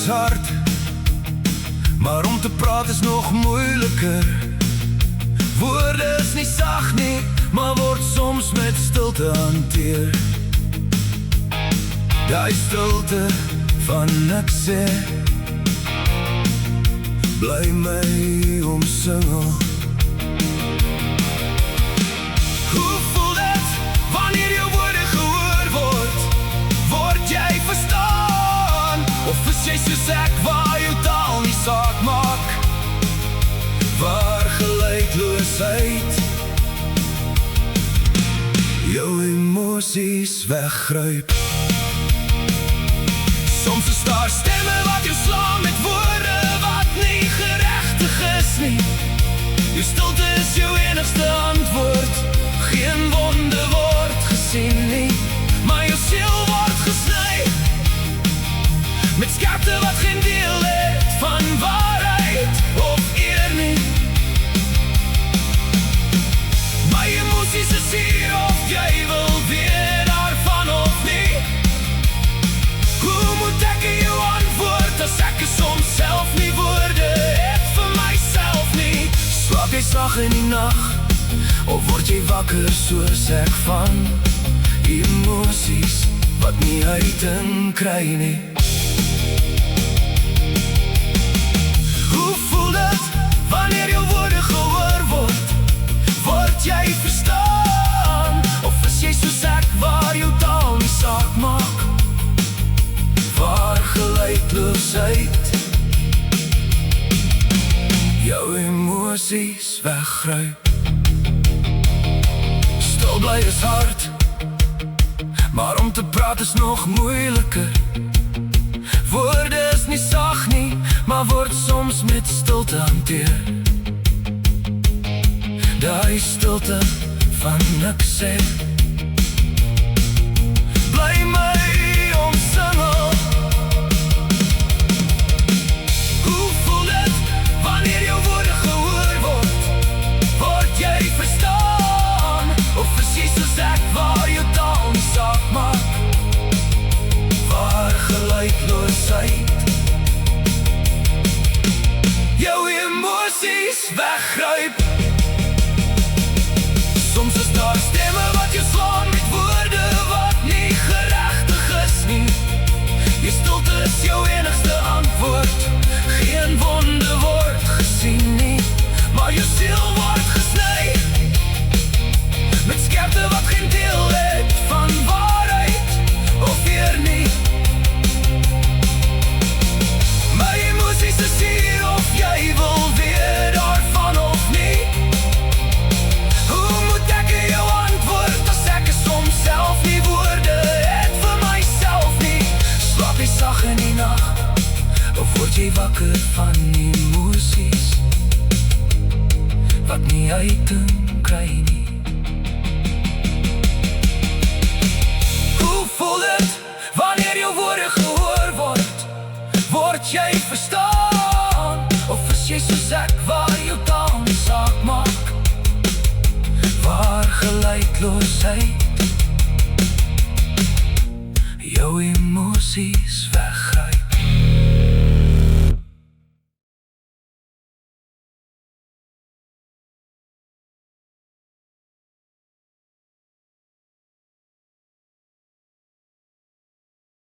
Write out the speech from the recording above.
hard, maar om te praten is nog moeilijker. Woorde is nie sag nie, maar word soms met stilte hanteer. Die stilte van niks sê, bly my omsingel. Hoe voel dit wanneer jou woorde gehoor word? Word jy verstaan? Of is jy soos ek waar jou taal nie saak maak? Waar gelykeloosheid jou emosies weggryp. Soms is daar stemme wat jou slaan met woorde wat nie geregtig is nie. Jou stilte is jou enigste antwoord. Geen wonde word gesien nie, maar jou siel word gesny met skerpte wat geen deel het van waarheid of eer nie. My emosies is hier of jy wil weet daarvan of nie. Hoe moet ek jou antwoord as ek soms self nie woorde het vir myself nie? Slaap jy sag in die nacht, of word jy wakker soos ek van emosies wat nie uiting kry nie? Hoe voel dit wanneer jou woorde gehoor word? Word jy verstaan? Of is jy soos ek waar jou taal nie saak maak? Waar gelykeloosheid jou emosies weggryp. Stil bly is hard, maar om te praat is nog moeiliker. Woorde is nie sag nie, maar word soms met stilte hanteer. Die stilte van niks sê, bly my omsingel. Hoe voel dit wanneer jou woorde gehoor word? Word jy verstaan? Of is jy soos ek waar jou taal nie saak maak? Waar gelykeloosheid jou emosies weggryp. Soms is daar stemme wat jou slaan met woorde wat nie geregtig is nie. Jou stilte is jou enigste antwoord. Geen wonde word gesien nie, maar jou siel word gesny met skerpte wat geen deel het van waarheid of eer nie. My emosies is hier of jy wil weet daarvan of nie. Hoe moet ek jou antwoord as ek soms self nie woorde het vir myself nie? Slaap jy sag in die nacht, of word jy wakker van emosies wat nie uiting kry nie? Hoe voel dit wanneer jou woorde gehoor word? Word jy verstaan? Of is jy soos ek waar jou taal nie saak maak? Waar gelykeloosheid jou emosies